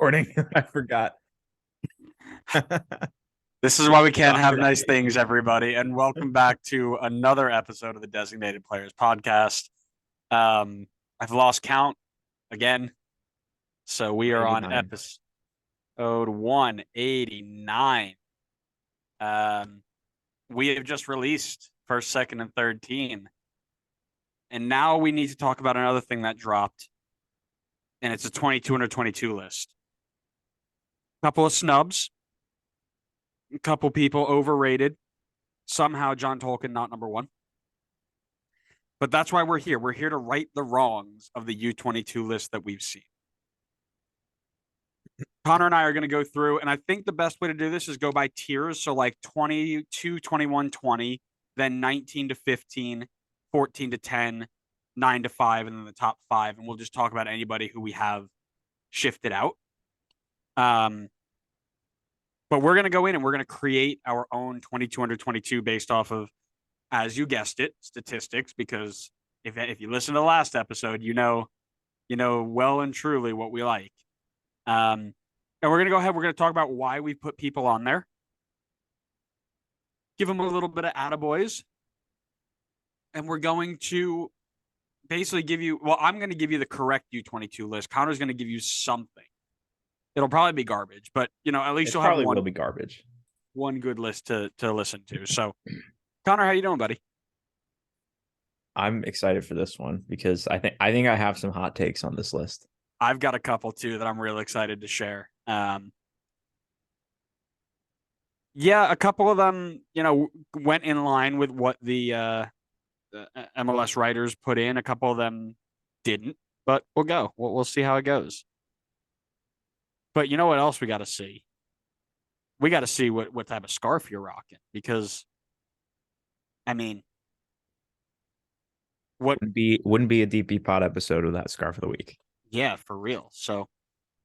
recording. I forgot. This is why we can't have Sorry. nice things, everybody. And welcome back to another episode of the Designated Players Podcast. I've lost count again. So we are on 189. episode 189. Um, we have just released first, second, and third team. And now we need to talk about another thing that dropped. And it's a 22 under 22 list. Couple of snubs. A couple people overrated. Somehow John Tolkien not number one. But that's why we're here. We're here to right the wrongs of the U22 list that we've seen. Connor and I are going to go through, and I think the best way to do this is go by tiers. So like 22, 21, 20, then 19 to 15, 14 to 10, 9 to 5, and then the top 5. And we'll just talk about anybody who we have shifted out. But we're going to go in and we're going to create our own 22 under 22 based off of, as you guessed it, statistics, because if you listen to the last episode, you know well and truly what we like. And we're going to go ahead. We're going to talk about why we put people on there. Give them a little bit of attaboys. And we're going to basically give you, well, I'm going to give you the correct U22 list. Connor's going to give you something. It'll probably be garbage, but, at least It you'll have probably will be garbage. one good list to listen to. So, Connor, how you doing, buddy? I'm excited for this one because I think I have some hot takes on this list. I've got a couple, too, that I'm really excited to share. Yeah, a couple of them, went in line with what the MLS writers put in. A couple of them didn't, but we'll go. We'll see how it goes. But you know what else we got to see? We got to see what type of scarf you're rocking because, I mean, what? Wouldn't be a DP Pod episode without Scarf of the Week. Yeah, for real. So,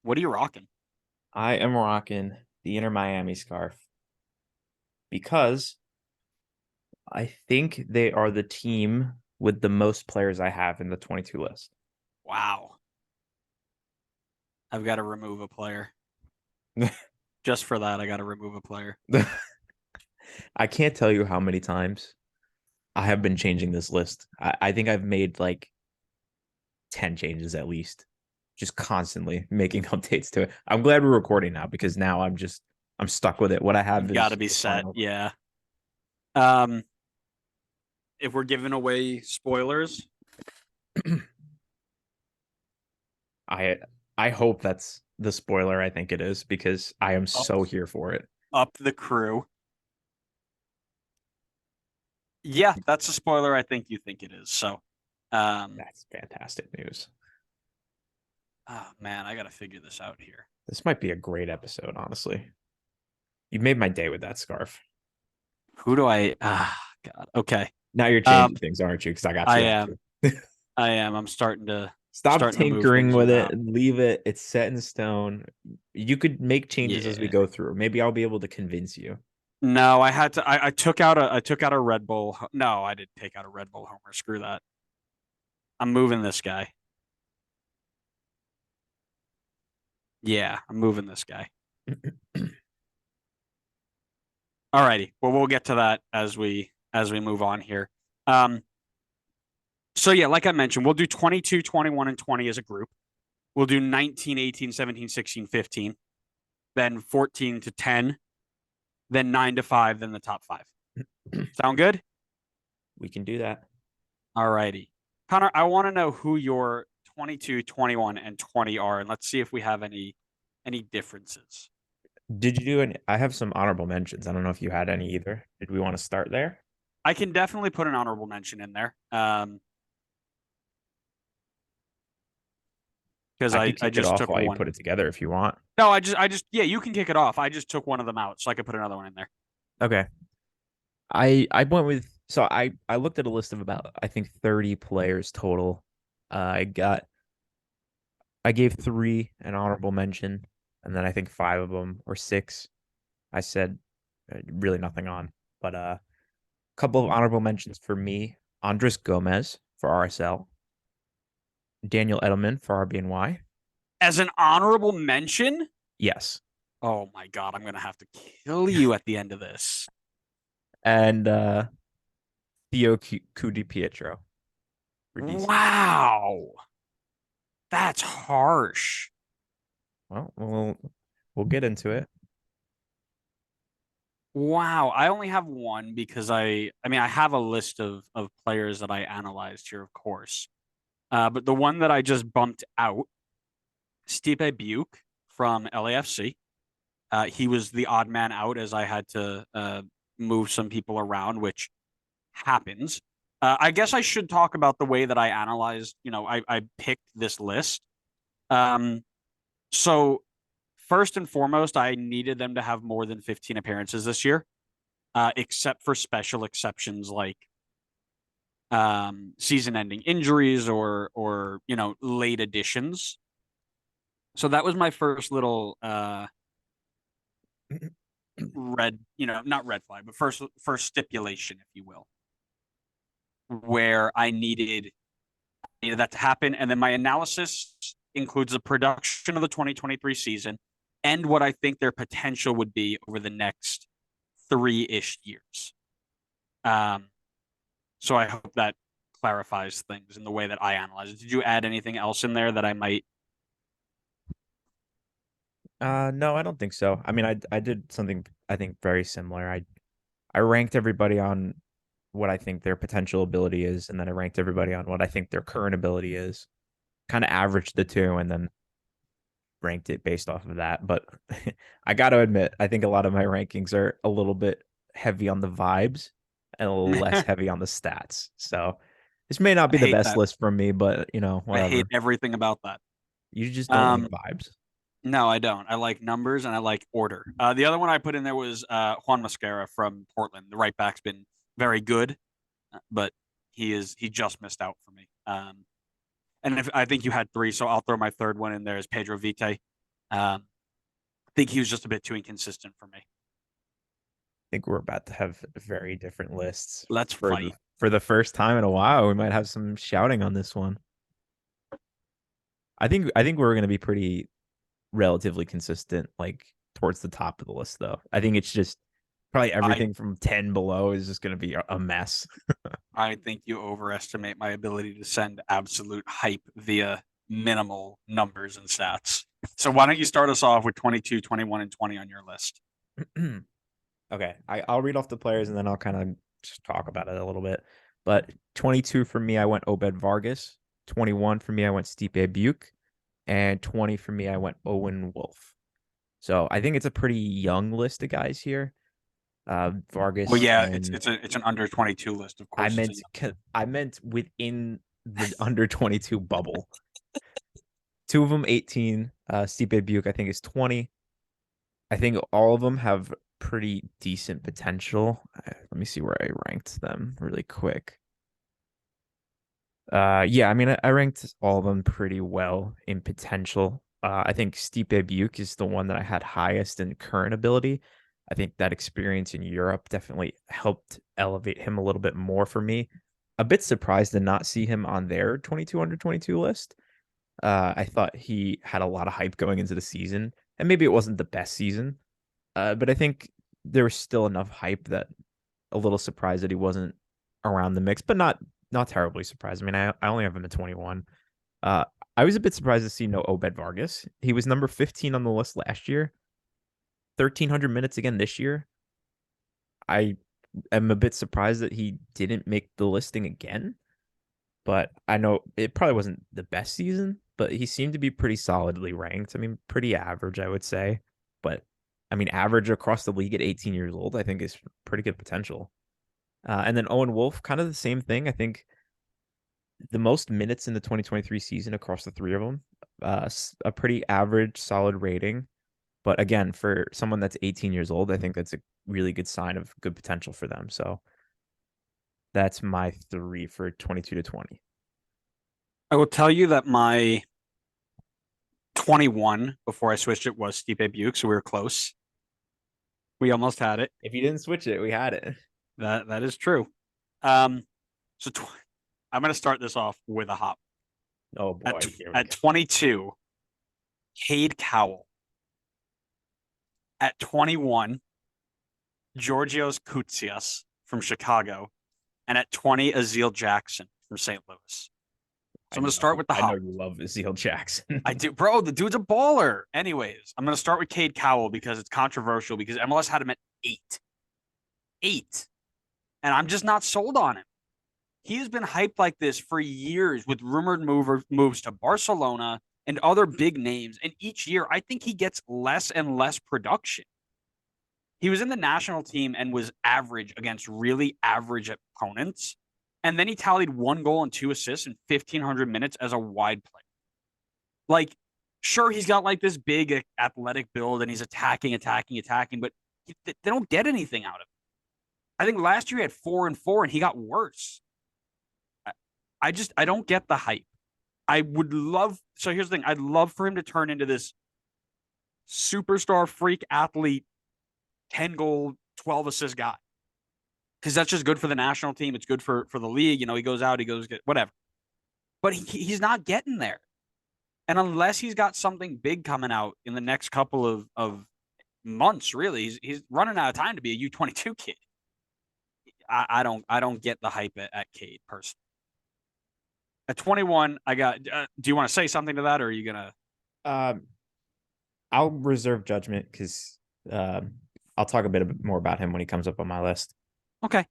what are you rocking? I am rocking the Inter Miami scarf because I think they are the team with the most players I have in the 22 list. Wow. I've got to remove a player. Just for that, I got to remove a player. I can't tell you how many times I have been changing this list. I think I've made like 10 changes at least, just constantly making updates to it. I'm glad we're recording now because now I'm stuck with it. What I have You've is got to be the set. final. Yeah. If we're giving away spoilers, I hope that's the spoiler. I think it is because I am so here for it. up the crew. Yeah, that's a spoiler. I think you think it is. So, That's fantastic news. oh man, I got to figure this out here. This might be a great episode, honestly. You made my day with that scarf. Who do I? Ah, God. Okay. Now you're changing things, aren't you? Because I got I you. am. I am. I'm starting to Stop move tinkering things with it around. and leave it. It's set in stone. You could make changes as we Yeah. go through. Maybe I'll be able to convince you. No, I had to. I took out a Red Bull. No, I didn't take out a Red Bull Homer. Screw that. I'm moving this guy. Yeah, I'm moving this guy. Alrighty. Well, we'll get to that as we move on here. So yeah, like I mentioned, we'll do 22, 21, and 20 as a group. We'll do 19, 18, 17, 16, 15, then 14 to 10, then 9 to 5, then the top 5. Sound good? We can do that. Alrighty. Connor, I want to know who your 22, 21, and 20 are, and let's see if we have any differences. Did you do any? I have some honorable mentions. I don't know if you had any either. Did we want to start there? I can definitely put an honorable mention in there. Because I I could kick it just off took while you one. put it together if you want. No, yeah, you can kick it off. I just took one of them out, so I could put another one in there. Okay. I went with I looked at a list of about I think 30 players total. I gave 3 an honorable mention, and then I think 5 of them or 6 I said really nothing on. But a couple of honorable mentions for me: Andres Gomez for RSL, Daniel Edelman for RBNY, As an honorable mention, Yes. oh my god, I'm gonna have to kill you at the end of this. And Theo Di Pietro for DC. Wow, that's harsh. Well, we'll get into it. Wow, I only have one because I have a list of players that I analyzed here, of course. But the one that I just bumped out, Stipe Buke from LAFC. He was the odd man out as I had to move some people around, which happens. I guess I should talk about the way that I analyzed. I picked this list. Um, so first and foremost, I needed them to have more than 15 appearances this year, except for special exceptions like season-ending injuries or late additions. So that was my first little red, not red flag, but first stipulation, if you will, where I needed that to happen. And then my analysis includes the production of the 2023 season and what I think their potential would be over the next 3-ish years. Um, so I hope that clarifies things in the way that I analyze it. Did you add anything else in there that I might? No, I don't think so. I mean, I did something I think very similar. I ranked everybody on what I think their potential ability is, and then I ranked everybody on what I think their current ability is. Kind of averaged the two, and then ranked it based off of that. But I got to admit, I think a lot of my rankings are a little bit heavy on the vibes and a little less I heavy on the stats. So this may not be the hate best that. list from me, but I hate whatever. everything about that. You just don't like Um, vibes. no, I don't. I like numbers and I like order. The other one I put in there was Juan Mascara from Portland. The right back's been very good, but he just missed out for me. And I think you had three, so I'll throw my third one in there as Pedro Vite. I think he was just a bit too inconsistent for me. Think we're about to have very different lists Let's fight. for the first time in a while. We might have some shouting on this one. I think we're going to be pretty relatively consistent, like towards the top of the list, though. I think it's just probably I everything from 10 below is just going to be a mess. I think you overestimate my ability to send absolute hype via minimal numbers and stats. So why don't you start us off with 22, 21, and 20 on your list? Okay, I'll read off the players and then I'll kind of just talk about it a little bit. But 22 for me, I went Obed Vargas. 21 for me, I went Stipe Buke. And 20 for me, I went Owen Wolf. So I think it's a pretty young list of guys here. Well, Vargas yeah, it's and it's a it's an under 22 list. Of course, it's a I meant within the under 22 bubble. Two of them 18. Stipe Buke, I think, is 20. I think all of them have pretty decent potential. Let me see where I ranked them really quick. Yeah, I mean, I ranked all of them pretty well in potential. I think Stipe Buke is the one that I had highest in current ability. I think that experience in Europe definitely helped elevate him a little bit more for me. A bit surprised to not see him on their 22 under 22 list. I thought he had a lot of hype going into the season, and maybe it wasn't the best season, but I think there was still enough hype that a little surprised that he wasn't around the mix, but not terribly surprised. I mean, I only have him at 21. Uh, I was a bit surprised to see no Obed Vargas. He was number 15 on the list last year, 1,300 minutes again this year. I am a bit surprised that he didn't make the listing again, but I know it probably wasn't the best season, but he seemed to be pretty solidly ranked. I mean, pretty average, I would say. But I mean, average across the league at 18 years old, I think is pretty good potential. And then Owen Wolf, kind of the same thing. I think the most minutes in the 2023 season across the three of them, a pretty average, solid rating. But again, for someone that's 18 years old, I think that's a really good sign of good potential for them. So that's my three for 22 to 20. I will tell you that my 21 before I switched it was Stipe Buke, so we were close. We almost had it. If you didn't switch it, we had it. That is true. Um, so I'm going to start this off with a hop. Oh At boy, here we at go. 22, Cade Cowell. At 21, Georgios Koutsias from Chicago. And at 20, Azeel Jackson from St. Louis. So I'm going to start with the I know hot. you love Azeel Jackson. I do, bro. The dude's a baller. Anyways, I'm going to start with Cade Cowell because it's controversial because MLS had him at 8. And I'm just not sold on him. He has been hyped like this for years with rumored moves to Barcelona and other big names. And each year, I think he gets less and less production. He was in the national team and was average against really average opponents. And then he tallied 1 goal and 2 assists in 1,500 minutes as a wide player. Like, sure, he's got like this big athletic build and he's attacking, but they don't get anything out of it. I think last year he had 4 and 4 and he got worse. I don't get the hype. I would love. So here's the thing: I'd love for him to turn into this superstar freak athlete, 10 goal, 12 assist guy, because that's just good for the national team. It's good for the league. He goes out, he goes get whatever. But he's not getting there, and unless he's got something big coming out in the next couple of months, really, he's running out of time to be a U22 kid. I don't get the hype at Cade personally. At 21, I got. Do you want to say something to that, or are you gonna? um, I'll reserve judgment because I'll talk a bit more about him when he comes up on my list. Okay.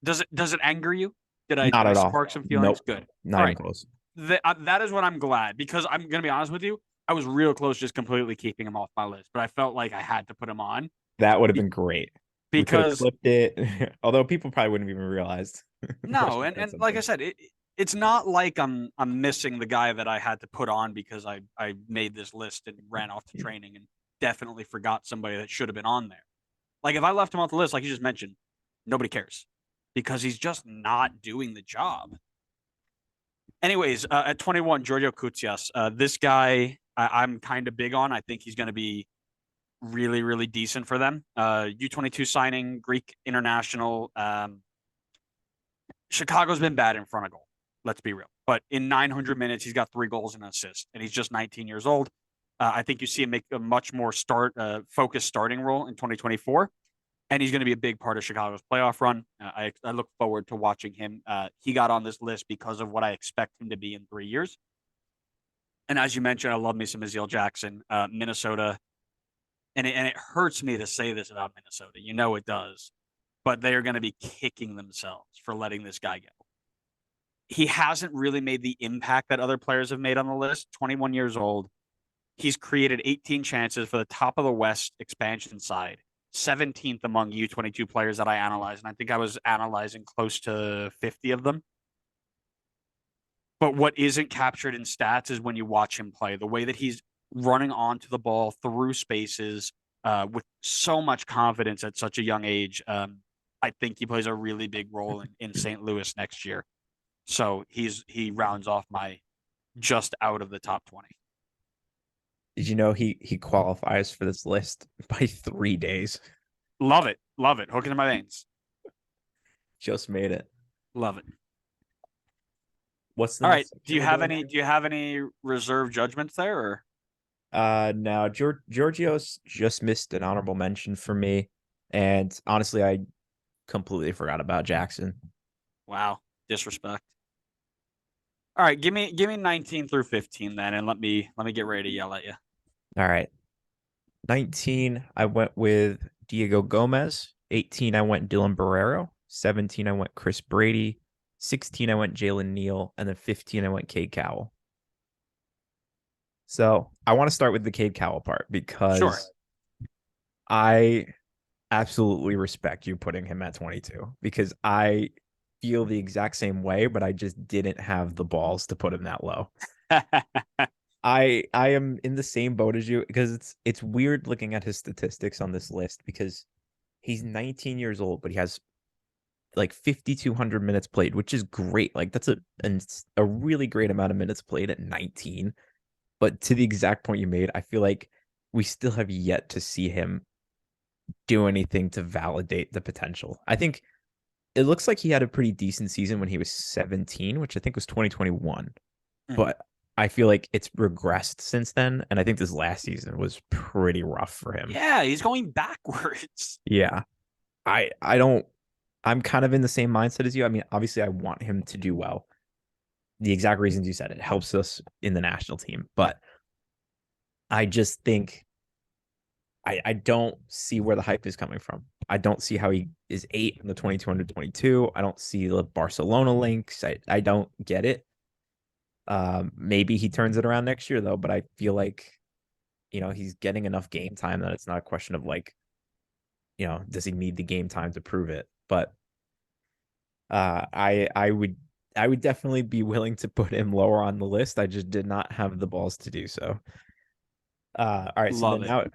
Does it anger you? Not Did I at all. spark some feelings? Nope. Good. Not All even right. close. That is what I'm glad because I'm gonna be honest with you. I was real close just completely keeping him off my list, but I felt like I had to put him on That would have been great. We could have because clipped it, although people probably wouldn't have even realized. Unless no, you and said like I something. said, it's not like I'm missing the guy that I had to put on because I made this list and ran off to training and definitely forgot somebody that should have been on there. Like if I left him off the list, like you just mentioned, nobody cares because he's just not doing the job. Anyways, at 21, Giorgio Koutsias. This guy I'm kind of big on. I think he's going to be really, really decent for them. U22 signing, Greek international. Chicago's been bad in front of goal. Let's be real. But in 900 minutes, he's got 3 goals and an assist, and he's just 19 years old. I think you see him make a much more focused starting role in 2024, and he's going to be a big part of Chicago's playoff run. I look forward to watching him. He got on this list because of what I expect him to be in 3 years. And as you mentioned, I love me some Azeel Jackson, Minnesota, and it hurts me to say this about Minnesota. It does, but they are going to be kicking themselves for letting this guy go. He hasn't really made the impact that other players have made on the list. 21 years old. He's created 18 chances for the top of the West expansion side, 17th among U22 players that I analyzed. And I think I was analyzing close to 50 of them. But what isn't captured in stats is when you watch him play, the way that he's running onto the ball through spaces with so much confidence at such a young age. I think he plays a really big role in St. Louis next year. So he rounds off my just out of the top 20. Did you know he qualifies for this list by 3 days? Love it. Love it. Hook it in my veins. Just made it. Love it. What's the All right. next Do section you we're have doing any here? do you have any reserve judgments there or Now Giorgio's just missed an honorable mention for me, and honestly, I completely forgot about Jackson. wow, disrespect. All right, give me 19 through 15 then and let me get ready to yell at you. All right, 19, I went with Diego Gomez. 18, I went Dylan Barrero. 17, I went Chris Brady. 16, I went Jalen Neal, and then 15, I went Cade Cowell. So I want to start with the Cade Cowell part Sure. because I absolutely respect you putting him at 22 because I feel the exact same way, but I just didn't have the balls to put him that low. I am in the same boat as you because it's weird looking at his statistics on this list because he's 19 years old, but he has like 5,200 minutes played, which is great. Like that's a really great amount of minutes played at 19. But to the exact point you made, I feel like we still have yet to see him do anything to validate the potential. I think it looks like he had a pretty decent season when he was 17, which I think was 2021. Mhm. But I feel like it's regressed since then, and I think this last season was pretty rough for him. Yeah, he's going backwards. Yeah. I don't I'm kind of in the same mindset as you. I mean, obviously I want him to do well. The exact reasons you said, it helps us in the national team, but I just think I don't see where the hype is coming from. I don't see how he is 8 in the 22 I don't see the Barcelona links. I don't get it. Maybe he turns it around next year though, but I feel like he's getting enough game time that it's not a question of like, does he need the game time to prove it? But I would definitely be willing to put him lower on the list. I just did not have the balls to do so. All right, so Love then it. now,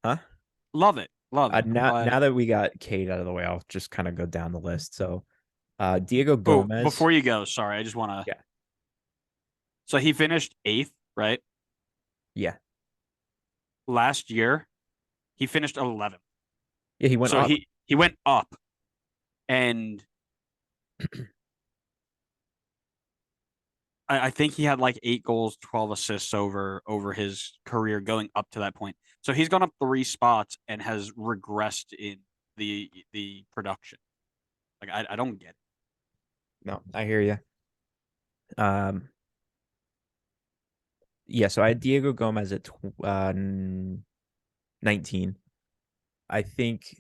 huh? Love it. Love it. I'm Now glad. that we got Kate out of the way, I'll just kind of go down the list. So, Diego Oh, Gomez, before you go, sorry, I just want to. yeah, So he finished eighth, right? yeah, Last year, he finished 11th. yeah. He went So up. he went up, and I think he had like 8 goals, 12 assists over his career going up to that point. So he's gone up 3 spots and has regressed in the production. Like I don't get it. No, I hear you. Um, yeah. So I had Diego Gomez at 19. I think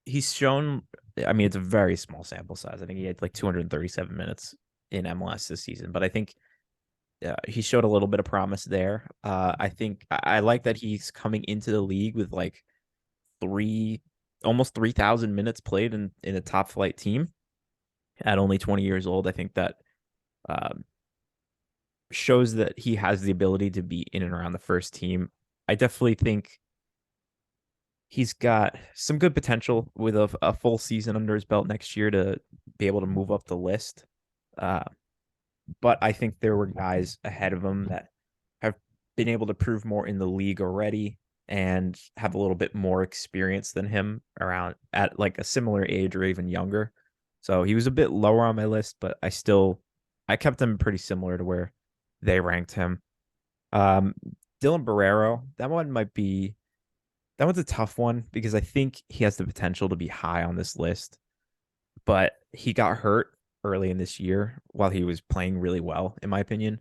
he's shown. I mean, it's a very small sample size. I think he had like 237 minutes in MLS this season, but I think he showed a little bit of promise there. I think I like that he's coming into the league with like three, almost 3,000 minutes played in a top flight team at only 20 years old. I think that um, shows that he has the ability to be in and around the first team. I definitely think he's got some good potential with a full season under his belt next year to be able to move up the list. Uh, but I think there were guys ahead of him that have been able to prove more in the league already and have a little bit more experience than him around at like a similar age or even younger. So he was a bit lower on my list, but I kept him pretty similar to where they ranked him. Um, Dylan Barrero, that one's a tough one because I think he has the potential to be high on this list, but he got hurt early in this year while he was playing really well, in my opinion.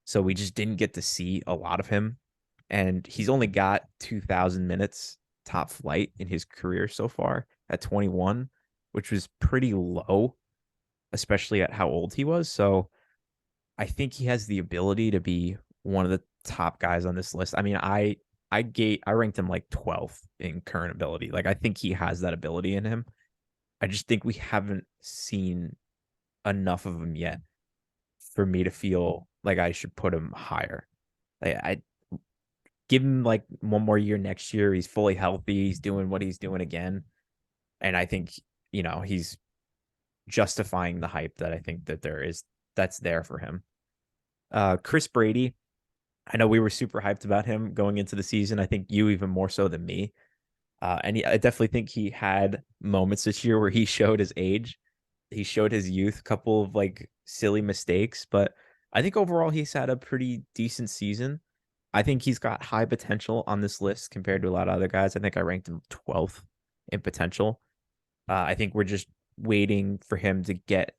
So we just didn't get to see a lot of him. And he's only got 2,000 minutes top flight in his career so far at 21, which was pretty low, especially at how old he was. So I think he has the ability to be one of the top guys on this list. I mean, I ranked him like 12th in current ability. Like I think he has that ability in him. I just think we haven't seen enough of him yet for me to feel like I should put him higher. Like I give him like one more year next year. He's fully healthy. He's doing what he's doing again. And I think, he's justifying the hype that I think that's there for him. Chris Brady, I know we were super hyped about him going into the season. I think you even more so than me. I definitely think he had moments this year where he showed his age. He showed his youth, a couple of like silly mistakes, but I think overall he's had a pretty decent season. I think he's got high potential on this list compared to a lot of other guys. I think I ranked him 12th in potential. I think we're just waiting for him to get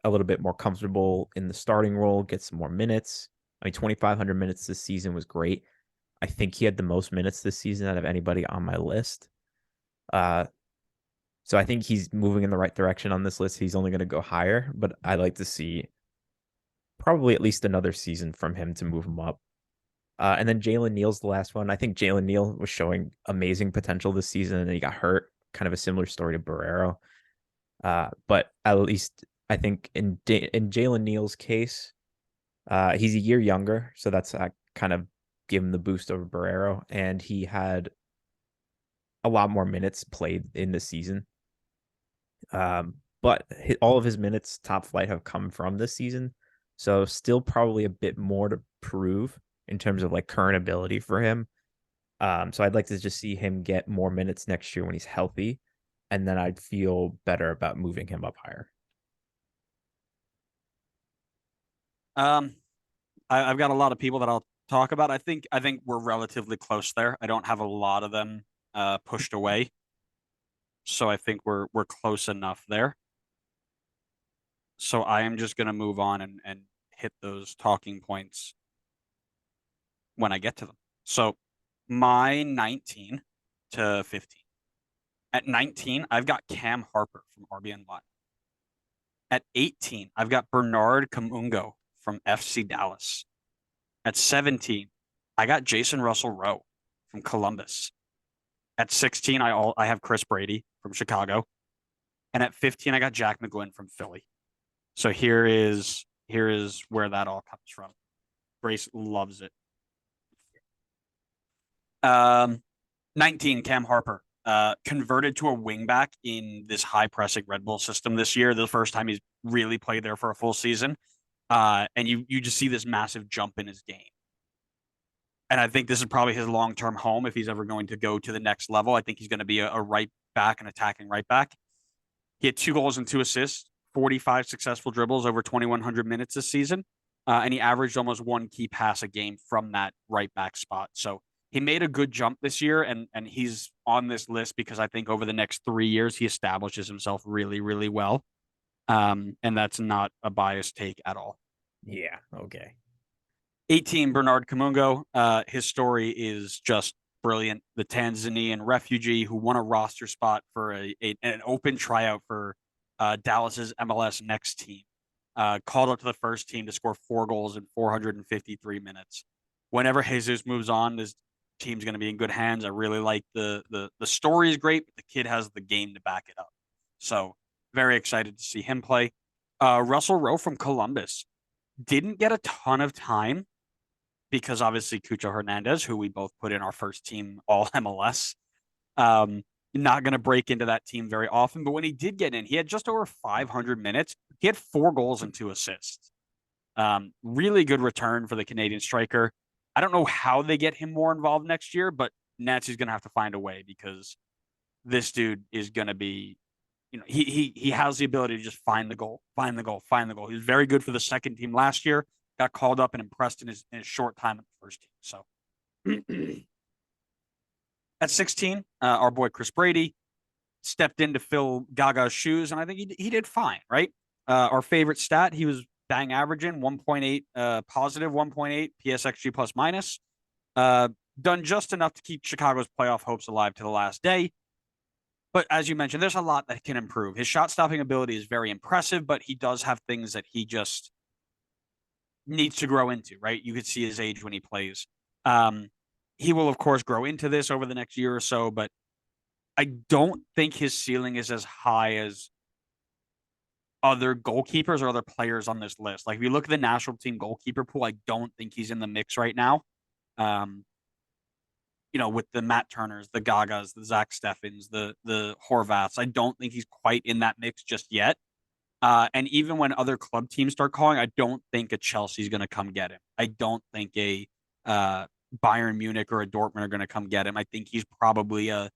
a little bit more comfortable in the starting role, get some more minutes. I mean, 2,500 minutes this season was great. I think he had the most minutes this season out of anybody on my list. Uh, so I think he's moving in the right direction on this list. He's only going to go higher, but I like to see probably at least another season from him to move him up. And then Jalen Neal's the last one. I think Jalen Neal was showing amazing potential this season, and then he got hurt. Kind of a similar story to Barrero. But at least I think in Jalen Neal's case, he's a year younger, so that's kind of give him the boost over Barrero, and he had a lot more minutes played in the season. But all of his minutes top flight have come from this season, so still probably a bit more to prove in terms of like current ability for him. So I'd like to just see him get more minutes next year when he's healthy, and then I'd feel better about moving him up higher. Um, I've got a lot of people that I'll talk about. I think we're relatively close there. I don't have a lot of them pushed away, so I think we're close enough there. So I am just gonna move on and hit those talking points when I get to them. So my 19 to 15. At 19, I've got Cam Harper from RBNY. At 18, I've got Bernard Kamungo from FC Dallas. At 17, I got Jason Russell Rowe from Columbus. At 16, I have Chris Brady from Chicago. And at 15, I got Jack McGlynn from Philly. So here is where that all comes from. Grace loves it. Um, 19, Cam Harper. Converted to a wingback in this high pressing Red Bull system this year. The first time he's really played there for a full season. And you just see this massive jump in his game. And I think this is probably his long term home if he's ever going to go to the next level. I think he's going to be a right back, an attacking right back. He had 2 goals and 2 assists, 45 successful dribbles over 2,100 minutes this season. And he averaged almost one key pass a game from that right back spot. So he made a good jump this year, and he's on this list because I think over the next 3 years, he establishes himself really, really well. And that's not a biased take at all. Yeah. Okay. 18, Bernard Kamungo. His story is just brilliant. The Tanzanian refugee who won a roster spot for an open tryout for Dallas's MLS next team. Called up to the first team to score 4 goals in 453 minutes. Whenever Jesus moves on, this team's going to be in good hands. I really like the story is great, but the kid has the game to back it up. So very excited to see him play. Russell Rowe from Columbus didn't get a ton of time because obviously Cucho Hernandez, who we both put in our first team all MLS, um, not going to break into that team very often. But when he did get in, he had just over 500 minutes. He had 4 goals and 2 assists. Really good return for the Canadian striker. I don't know how they get him more involved next year, but Nancy's going to have to find a way because this dude is going to be, he has the ability to just find the goal, find the goal, find the goal. He was very good for the second team last year. Got called up and impressed in his short time at the first team. So at 16, our boy Chris Brady stepped in to fill Gaga's shoes, and I think he did fine, right? Our favorite stat, he was bang averaging 1.8, positive 1.8 PSXG plus minus. Done just enough to keep Chicago's playoff hopes alive to the last day. But as you mentioned, there's a lot that can improve. His shot stopping ability is very impressive, but he does have things that he just needs to grow into, right? You could see his age when he plays. He will, of course, grow into this over the next year or so, but I don't think his ceiling is as high as other goalkeepers or other players on this list. Like if you look at the national team goalkeeper pool, I don't think he's in the mix right now. Um, with the Matt Turners, the Gagas, the Zach Steffens, the Horvaths, I don't think he's quite in that mix just yet. And even when other club teams start calling, I don't think a Chelsea's going to come get him. I don't think a Bayern Munich or a Dortmund are going to come get him. I think he's probably a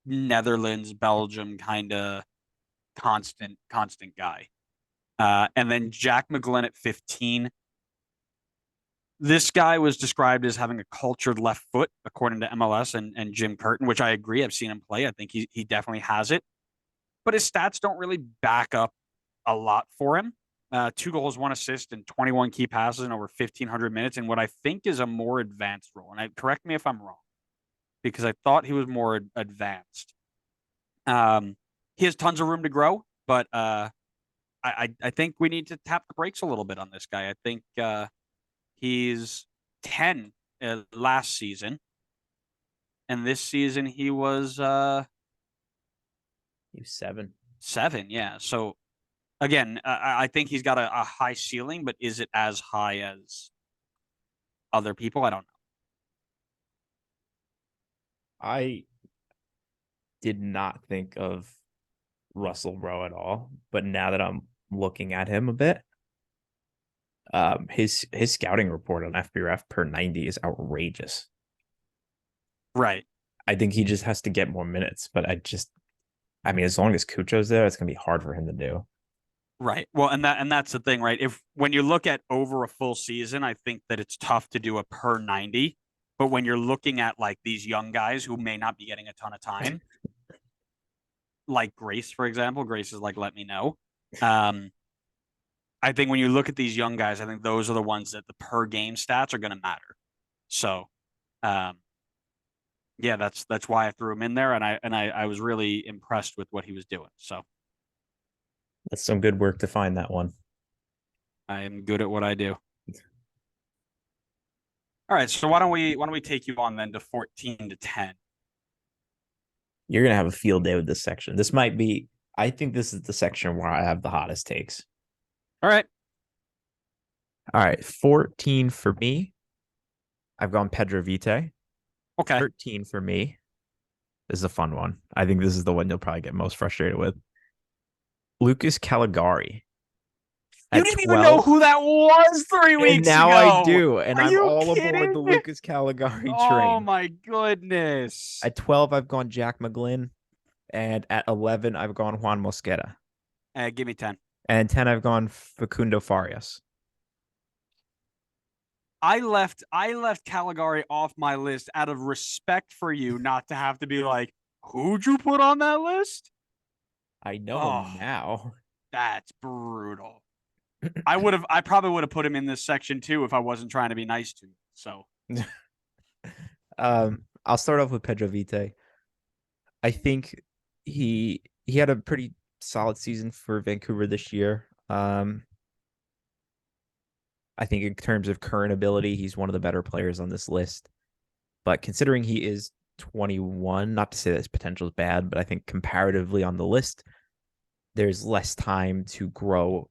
Netherlands, Belgium kind of constant guy. And then Jack McGlynn at 15. This guy was described as having a cultured left foot, according to MLS and Jim Curtin, which I agree. I've seen him play. I think he definitely has it. But his stats don't really back up a lot for him. 2 goals, 1 assist, and 21 key passes in over 1,500 minutes in what I think is a more advanced role. And correct me if I'm wrong, because I thought he was more advanced. He has tons of room to grow, but I think we need to tap the brakes a little bit on this guy. I think he's 10 last season, and this season he was 7. 7. Yeah, so again, I think he's got a high ceiling, but is it as high as other people? I don't know. I did not think of Russell Rowe at all, but now that I'm looking at him a bit, his scouting report on FBref per 90 is outrageous. Right. I think he just has to get more minutes, but I mean, as long as Cucho's there, it's gonna be hard for him to do. Right. Well, and that's the thing, right? If when you look at over a full season, I think that it's tough to do a per 90. But when you're looking at like these young guys who may not be getting a ton of time, like Grace, for example, Grace is like, let me know. Um, I think when you look at these young guys, I think those are the ones that the per game stats are going to matter. So, um, yeah, that's why I threw him in there, and I was really impressed with what he was doing. So That's some good work to find that one. I am good at what I do. All right, so why don't we take you on then to 14 to 10? You're gonna have a field day with this section. This might be. I think this is the section where I have the hottest takes. All right, All right, 14 for me. I've gone Pedro Vite. okay. 13 for me. This is a fun one. I think this is the one you'll probably get most frustrated with. Lucas Caligari You at didn't even know 12. who that was three And weeks now I ago. do. And Are I'm you all aboard kidding? the Lucas Caligari Oh train. my goodness. At 12, I've gone Jack McGlynn. And at 11, I've gone Juan Mosquera. Give me 10. And 10, I've gone Facundo Farias. I left Caligari off my list out of respect for you, not to have to be like, who'd you put on that list? I know Oh, him now. that's brutal. I probably would have put him in this section too if I wasn't trying to be nice to you. So I'll start off with Pedro Vite. I think he had a pretty solid season for Vancouver this year. I think in terms of current ability, he's one of the better players on this list. But considering he is 21, not to say that his potential is bad, but I think comparatively on the list, there's less time to grow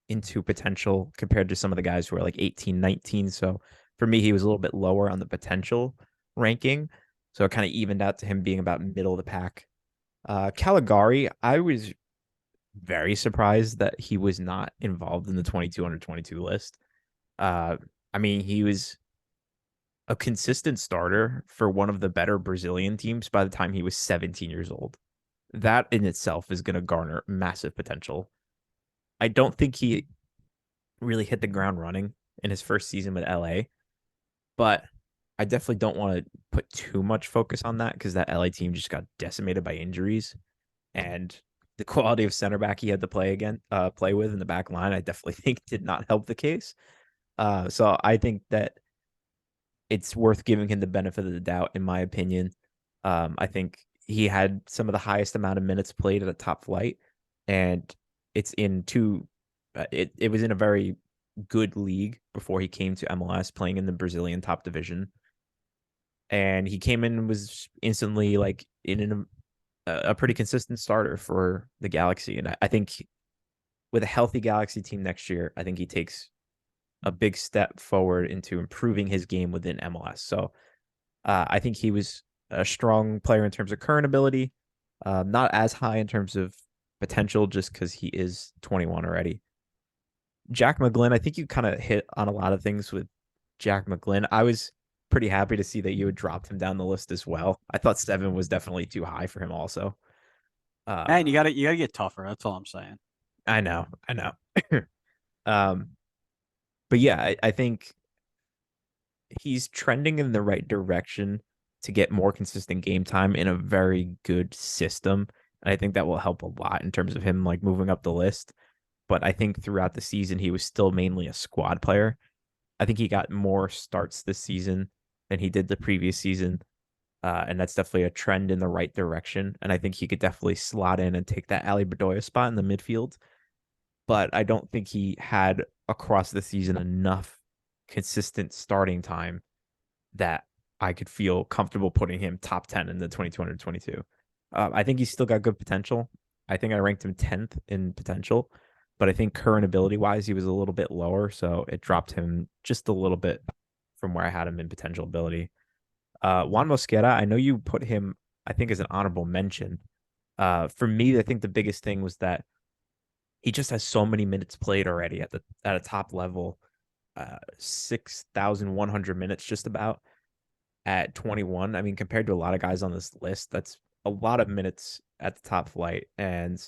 into potential compared to some of the guys who are like 18, 19. So for me, he was a little bit lower on the potential ranking. So it kind of evened out to him being about middle of the pack. Caligari, I was very surprised that he was not involved in the 22 under 22 list. Uh, I mean, he was a consistent starter for one of the better Brazilian teams by the time he was 17 years old. That in itself is going to garner massive potential. I don't think he really hit the ground running in his first season with LA, but I definitely don't want to put too much focus on that because that LA team just got decimated by injuries, and the quality of center back he had to play with in the back line, I definitely think did not help the case. So I think that it's worth giving him the benefit of the doubt, in my opinion. I think he had some of the highest amount of minutes played at a top flight, and it's in two. It was in a very good league before he came to MLS, playing in the Brazilian top division, and he came in and was instantly like in a pretty consistent starter for the Galaxy. And I think with a healthy Galaxy team next year, I think he takes a big step forward into improving his game within MLS. So I think he was a strong player in terms of current ability, not as high in terms of potential just because he is 21 already. Jack McGlynn, I think you kind of hit on a lot of things with Jack McGlynn. I was pretty happy to see that you had dropped him down the list as well. I thought 7 was definitely too high for him also. man, Uh, you gotta get tougher. That's all I'm saying. I know. um, but yeah, I think he's trending in the right direction to get more consistent game time in a very good system. And I think that will help a lot in terms of him like moving up the list. But I think throughout the season, he was still mainly a squad player. I think he got more starts this season than he did the previous season. And that's definitely a trend in the right direction. And I think he could definitely slot in and take that Ali Bedoya spot in the midfield. But I don't think he had across the season enough consistent starting time that I could feel comfortable putting him top 10 in the 2222. I think he's still got good potential. I think I ranked him 10th in potential, but I think current ability wise, he was a little bit lower. So it dropped him just a little bit from where I had him in potential ability. Juan Mosquera, I know you put him, I think, as an honorable mention. For me, I think the biggest thing was that he just has so many minutes played already at a top level, 6,100 minutes just about at 21. I mean, compared to a lot of guys on this list, that's a lot of minutes at the top flight. And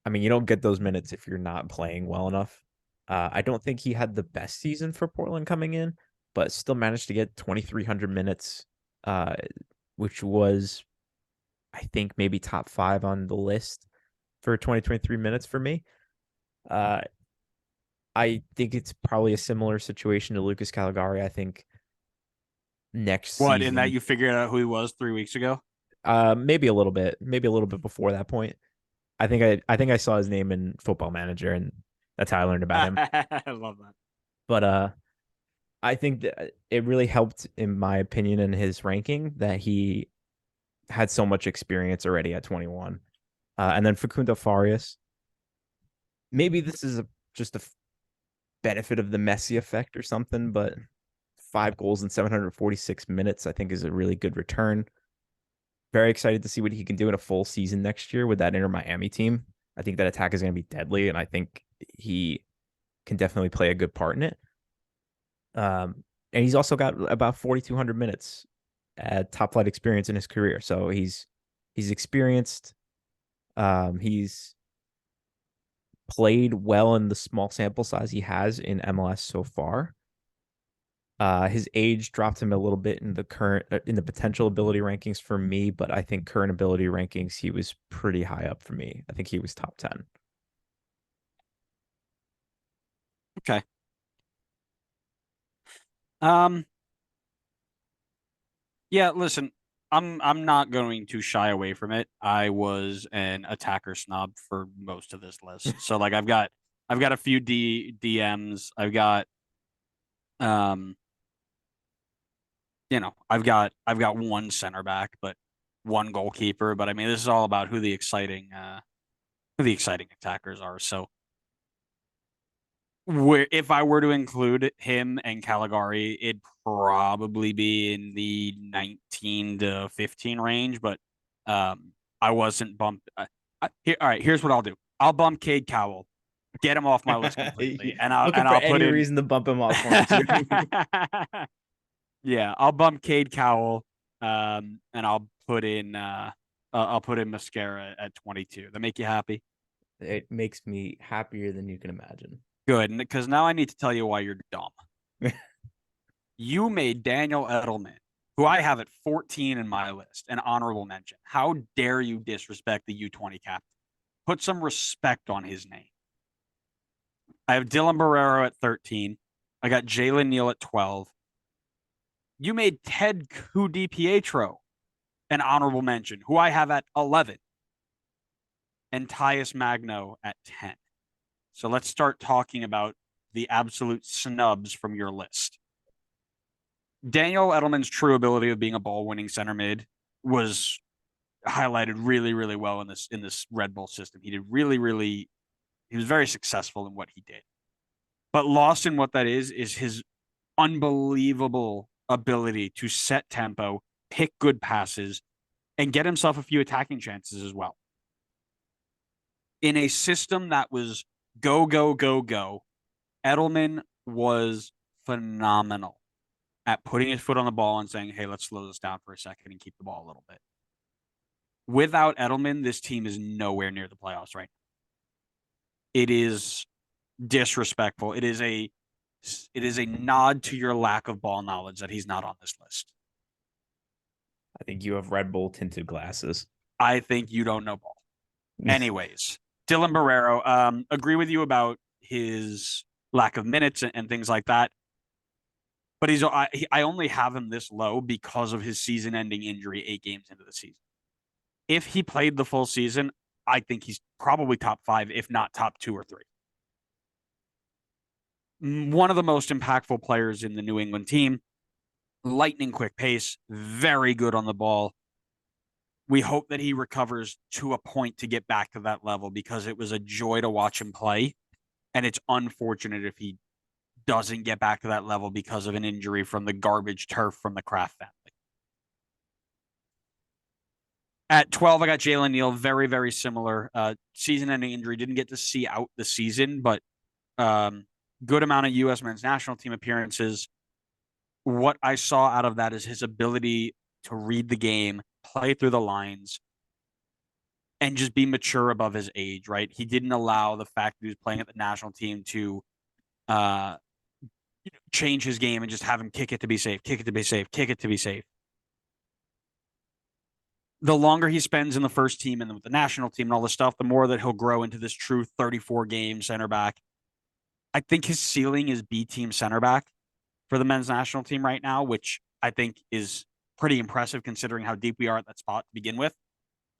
I mean, you don't get those minutes if you're not playing well enough. I don't think he had the best season for Portland coming in, but still managed to get 2,300 minutes, uh, which was, I think, maybe top five on the list for 2023 minutes for me. Uh, I think it's probably a similar situation to Lucas Caligari. I think next What, in that season, you figured out who he was 3 weeks ago? maybe a little bit before that point. I think I saw his name in Football Manager, and that's how I learned about him. I love that. But I think that it really helped, in my opinion, in his ranking that he had so much experience already at 21. And then Facundo Farias, maybe this is just a benefit of the Messi effect or something, but 5 goals in 746 minutes, I think, is a really good return. Very excited to see what he can do in a full season next year with that Inter Miami team. I think that attack is going to be deadly, and I think he can definitely play a good part in it. And he's also got about 4,200 minutes at top flight experience in his career, so he's experienced. He's played well in the small sample size he has in MLS so far. His age dropped him a little bit in the current in the potential ability rankings for me, but I think current ability rankings he was pretty high up for me. I think he was top 10. Okay. Um, yeah, listen, I'm not going to shy away from it. I was an attacker snob for most of this list. So like I've got a few DMs. Um I've got one center back, but one goalkeeper. But I mean, this is all about who the exciting attackers are. So if I were to include him and Caligari, it'd probably be in the 19 to 15 range. But I wasn't bumped. All right, here's what I'll do. I'll bump Cade Cowell, get him off my list completely, and I'll Looking and for I'll put any in. reason to bump him off points. Yeah, I'll bump Cade Cowell, and I'll put in Mascara at 22. That make you happy? It makes me happier than you can imagine. Good, because now I need to tell you why you're dumb. You made Daniel Edelman, who I have at 14 in my list, an honorable mention. How dare you disrespect the U20 captain? Put some respect on his name. I have Dylan Barrero at 13. I got Jalen Neal at 12. You made Ted DiPietro an honorable mention, who I have at 11, and Tyus Magno at 10. So let's start talking about the absolute snubs from your list. Daniel Edelman's true ability of being a ball-winning center mid was highlighted really, really well in this Red Bull system. He was very successful in what he did. But lost in what that is his unbelievable ability to set tempo, pick good passes, and get himself a few attacking chances as well. In a system that was go, go, go, go, Edelman was phenomenal at putting his foot on the ball and saying, hey, let's slow this down for a second and keep the ball a little bit. Without Edelman, this team is nowhere near the playoffs right now. It is disrespectful. It is a nod to your lack of ball knowledge that he's not on this list. I think you have Red Bull tinted glasses. I think you don't know ball. Anyways, Dylan Barrero, agree with you about his lack of minutes and things like that. But I only have him this low because of his season-ending injury 8 games into the season. If he played the full season, I think he's probably top 5, if not top 2 or 3. One of the most impactful players in the New England team, lightning quick pace, very good on the ball. We hope that he recovers to a point to get back to that level because it was a joy to watch him play. And it's unfortunate if he doesn't get back to that level because of an injury from the garbage turf from the Kraft family. At 12, I got Jalen Neal, very, very similar. Season-ending injury, didn't get to see out the season, but good amount of U.S. men's national team appearances. What I saw out of that is his ability to read the game, play through the lines, and just be mature above his age, right? He didn't allow the fact that he was playing at the national team to uh, change his game and just have him kick it to be safe, kick it to be safe, kick it to be safe. The longer he spends in the first team and with the national team and all this stuff, the more that he'll grow into this true 34 game center back. I think his ceiling is B team center back for the men's national team right now, which I think is pretty impressive considering how deep we are at that spot to begin with.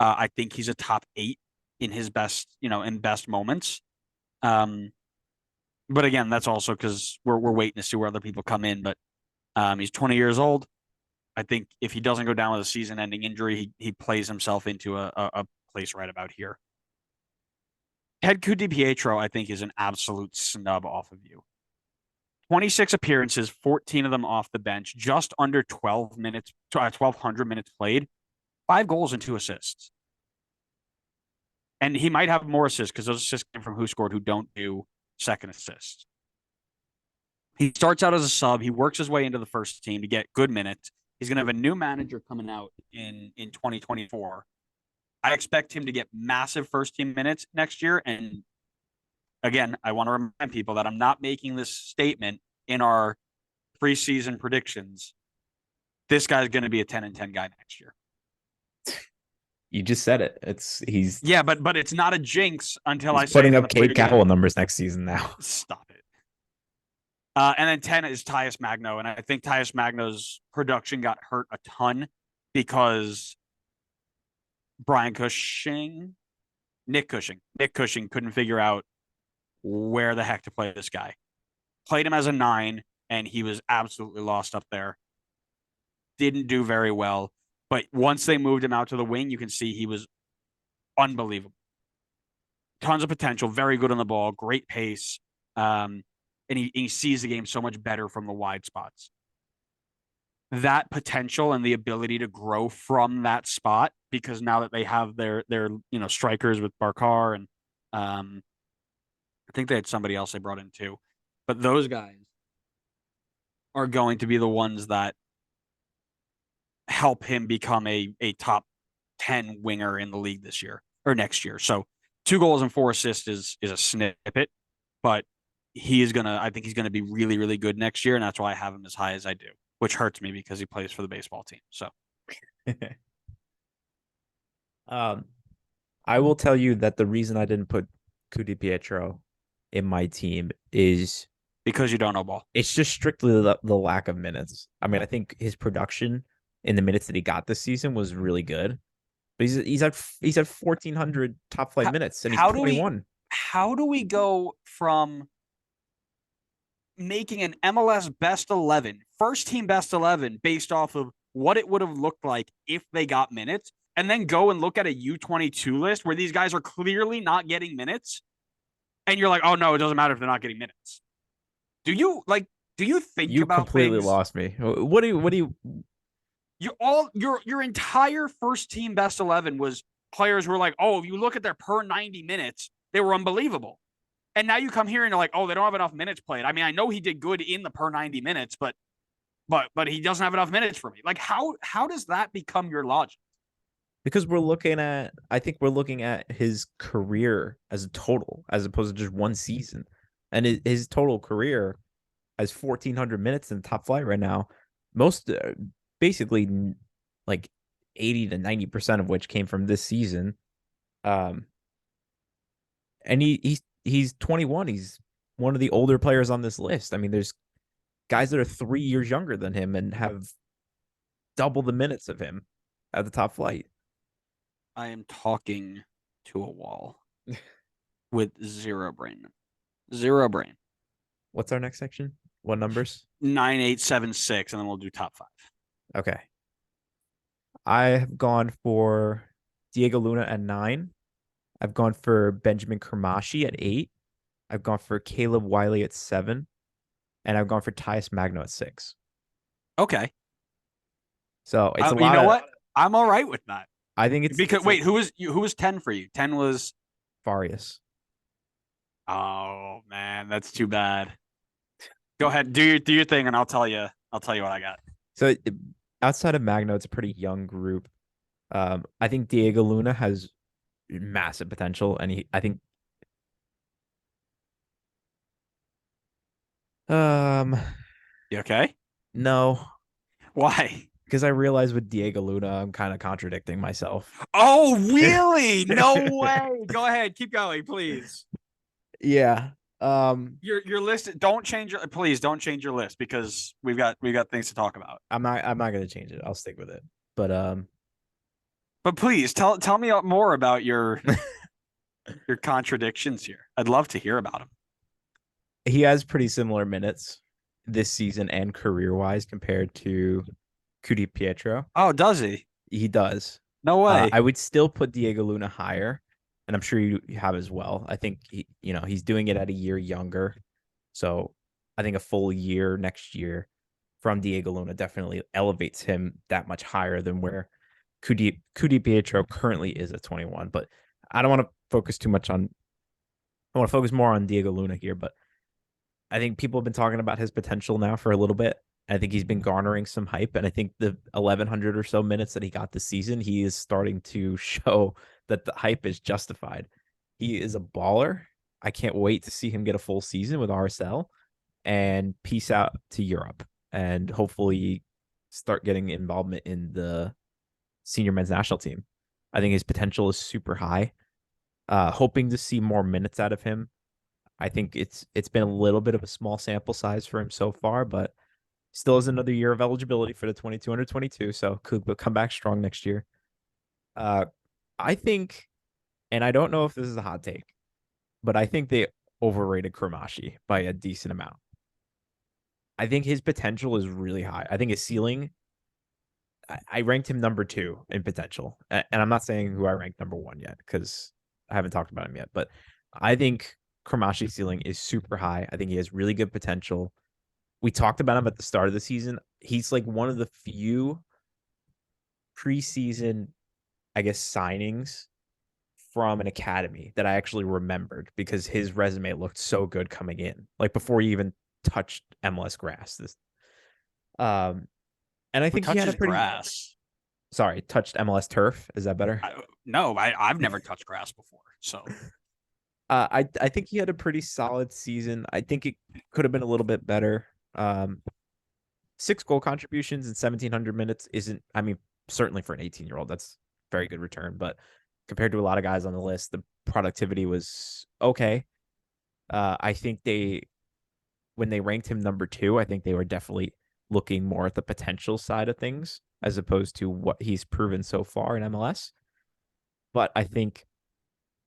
I think he's a top 8 in his best, in best moments. But again, that's also because we're waiting to see where other people come in. But he's 20 years old. I think if he doesn't go down with a season-ending injury, he plays himself into a place right about here. Ted DiPietro, I think, is an absolute snub off of you. 26 appearances, 14 of them off the bench, just under 12 minutes, 1,200 minutes played, 5 goals and 2 assists. And he might have more assists because those assists came from who scored, who don't do second assists. He starts out as a sub. He works his way into the first team to get good minutes. He's going to have a new manager coming out in 2024. I expect him to get massive first team minutes next year. And again, I want to remind people that I'm not making this statement in our preseason predictions. This guy's going to be a 10-10 guy next year. You just said it. He's but it's not a jinx until I say putting up Kate Cowell numbers next season now. Stop it. And then 10 is Tyus Magno, and I think Tyus Magno's production got hurt a ton because Nick Cushing couldn't figure out where the heck to play this guy. Played him as a 9, and he was absolutely lost up there. Didn't do very well. But once they moved him out to the wing, you can see he was unbelievable. Tons of potential, very good on the ball, great pace. And he sees the game so much better from the wide spots. That potential and the ability to grow from that spot, because now that they have their strikers with Barkar and I think they had somebody else they brought in too. But those guys are going to be the ones that help him become a top 10 winger in the league this year or next year. So 2 goals and 4 assists is a snippet, but I think he's gonna be really, really good next year, and that's why I have him as high as I do, which hurts me because he plays for the baseball team. So I will tell you that the reason I didn't put DiPietro in my team is because you don't know ball. It's just strictly the lack of minutes. I mean, I think his production in the minutes that he got this season was really good, but he's at 1,400 top flight minutes, and he's 21. How do we go from making an MLS best 11, first team best 11, based off of what it would have looked like if they got minutes, and then go and look at a U22 list where these guys are clearly not getting minutes, and you're like, oh no, it doesn't matter if they're not getting minutes. Do you think you about completely things? Lost me? What do you your entire first team best 11 was players who were like, oh, if you look at their per 90 minutes, they were unbelievable. And now you come here and you're like, oh, they don't have enough minutes played. I mean, I know he did good in the per 90 minutes, but he doesn't have enough minutes for me. Like, how does that become your logic? Because I think we're looking at his career as a total, as opposed to just one season. And his total career has 1,400 minutes in the top flight right now. Most basically like 80 to 90% of which came from this season. And he's 21. He's one of the older players on this list. I mean, there's guys that are 3 years younger than him and have double the minutes of him at the top flight. I am talking to a wall with zero brain. Zero brain. What's our next section? What numbers? 9, 8, 7, 6, and then we'll do top 5. Okay. I have gone for Diego Luna at 9. I've gone for Benjamin Kermashi at 8. I've gone for Caleb Wiley at 7. And I've gone for Tyus Magno at 6. Okay. So it's a lot. You know what? I'm all right with that. I think it's because wait, who was 10 for you? 10 was Farias. Oh man, that's too bad. Go ahead, do your thing, and I'll tell you what I got. So outside of Magno, it's a pretty young group. I think Diego Luna has massive potential, and I think um You okay? no, Why? because I realize with Diego Luna, I'm kind of contradicting myself. Oh, really? No way. Go ahead. Keep going, please. Yeah. Um, Your list. Don't change your. Please don't change your list because we've got things to talk about. I'm not gonna change it. I'll stick with it. But But please tell me more about your contradictions here. I'd love to hear about them. he has pretty similar minutes this season and career wise compared to Cudi Pietro. Oh, does he? He does. No I way. would still put Diego Luna higher, and I'm sure you have as well. I think he's doing it at a year younger, so I think a full year next year from Diego Luna definitely elevates him that much higher than where Cudi Pietro currently is at 21. But I don't want to focus too much on. I want to focus more on Diego Luna here, but I think people have been talking about his potential now for a little bit. I think he's been garnering some hype, and I think the 1,100 or so minutes that he got this season, he is starting to show that the hype is justified. He is a baller. I can't wait to see him get a full season with RSL and peace out to Europe and hopefully start getting involvement in the senior men's national team. I think his potential is super high. Hoping to see more minutes out of him. I think it's been a little bit of a small sample size for him so far, but still has another year of eligibility for the 22 under 22, so could come back strong next year. Uh, I think, and I don't know if this is a hot take, but I think they overrated Kramashi by a decent amount. I think his potential is really high. I think his ceiling, I ranked him number 2 in potential, and I'm not saying who I ranked number 1 yet because I haven't talked about him yet, but I think Kramashi's ceiling is super high. I think he has really good potential. We talked about him at the start of the season. He's like one of the few preseason, I guess, signings from an academy that I actually remembered because his resume looked so good coming in, like before he even touched MLS grass. Um, and I Who think he had a touches pretty grass? touched MLS turf. Is that better? No, I've never touched grass before. So I think he had a pretty solid season. I think it could have been a little bit better. 6 goal contributions in 1,700 minutes isn't, I mean, certainly for an 18-year-old, that's very good return. But compared to a lot of guys on the list, the productivity was okay. I think when they ranked him number 2, I think they were definitely looking more at the potential side of things as opposed to what he's proven so far in MLS. But I think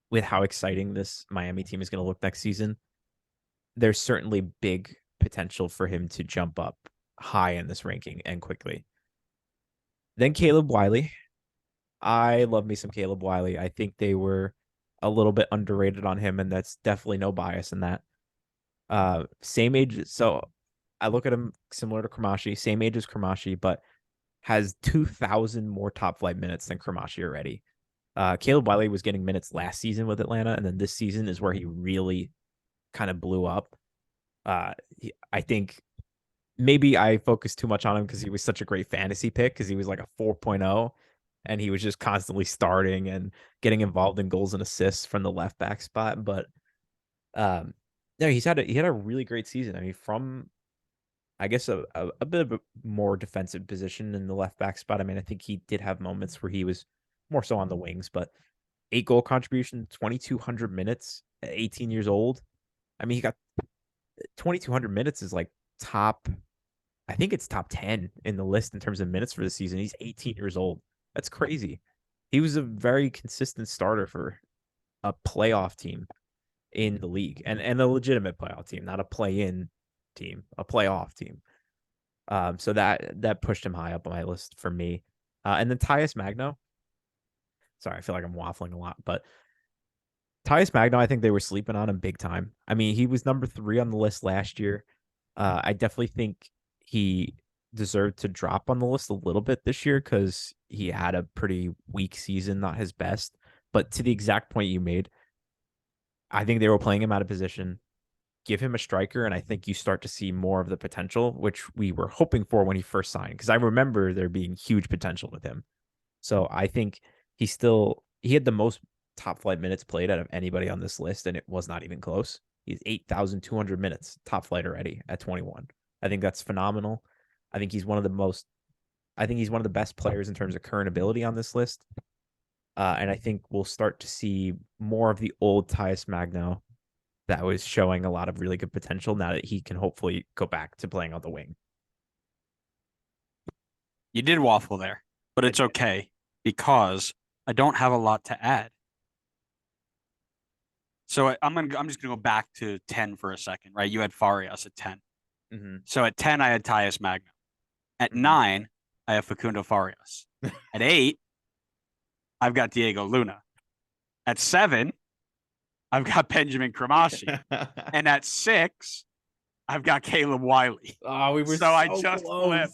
with how exciting this Miami team is going to look next season, there's certainly big potential for him to jump up high in this ranking and quickly. Then Caleb Wiley. I love me some Caleb Wiley. I think they were a little bit underrated on him, and that's definitely no bias in that. Same age. So I look at him similar to Kramashi, same age as Kramashi, but has 2,000 more top flight minutes than Kramashi already. Caleb Wiley was getting minutes last season with Atlanta, and then this season is where he really kind of blew up. I think maybe I focused too much on him because he was such a great fantasy pick because he was like a 4.0 and he was just constantly starting and getting involved in goals and assists from the left back spot. But no, he had a really great season. I mean, from I guess a bit of a more defensive position in the left back spot. I mean, I think he did have moments where he was more so on the wings, but 8 goal contribution, 2,200 minutes at 18 years old. I mean, he got 2,200 minutes is like top, I think it's top 10 in the list in terms of minutes for the season. He's 18 years old. That's crazy. He was a very consistent starter for a playoff team in the league and a legitimate playoff team, not a play-in team, a playoff team. So that pushed him high up on my list for me. And then Tyus Magno. Sorry, I feel like I'm waffling a lot, but Tyus Magno, I think they were sleeping on him big time. I mean, he was number 3 on the list last year. I definitely think he deserved to drop on the list a little bit this year because he had a pretty weak season, not his best. But to the exact point you made, I think they were playing him out of position. Give him a striker, and I think you start to see more of the potential, which we were hoping for when he first signed. Because I remember there being huge potential with him. So I think he had the most top flight minutes played out of anybody on this list, and it was not even close. He's 8,200 minutes top flight already at 21. I think that's phenomenal. I think he's one of the most. I think he's one of the best players in terms of current ability on this list. And I think we'll start to see more of the old Tyus Magno that was showing a lot of really good potential now that he can hopefully go back to playing on the wing. You did waffle there, but it's okay because I don't have a lot to add. So I'm just gonna go back to 10 for a second, right? You had Farias at 10. Mm-hmm. So at 10, I had Tyus Magno. At Mm-hmm. 9, I have Facundo Farias. At 8, I've got Diego Luna. At 7, I've got Benjamin Cramashi. And at 6, I've got Caleb Wiley. Oh, we were so I so just close. flipped.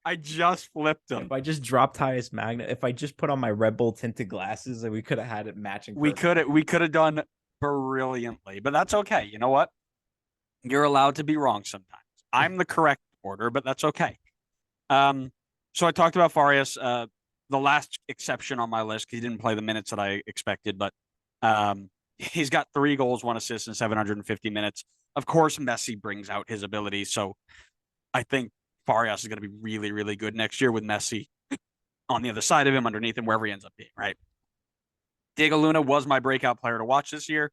I just flipped them. If I just dropped Tyus Magna, if I just put on my Red Bull tinted glasses, we could have had it matching. We could have done brilliantly, but that's okay. You know what? You're allowed to be wrong sometimes. I'm the correct order, but that's okay. So I talked about Farias, the last exception on my list. He didn't play the minutes that I expected, but he's got 3 goals, 1 assist in 750 minutes. Of course, Messi brings out his ability, so I think Farias is going to be really, really good next year with Messi on the other side of him, underneath him, wherever he ends up being, right? Diego Luna was my breakout player to watch this year.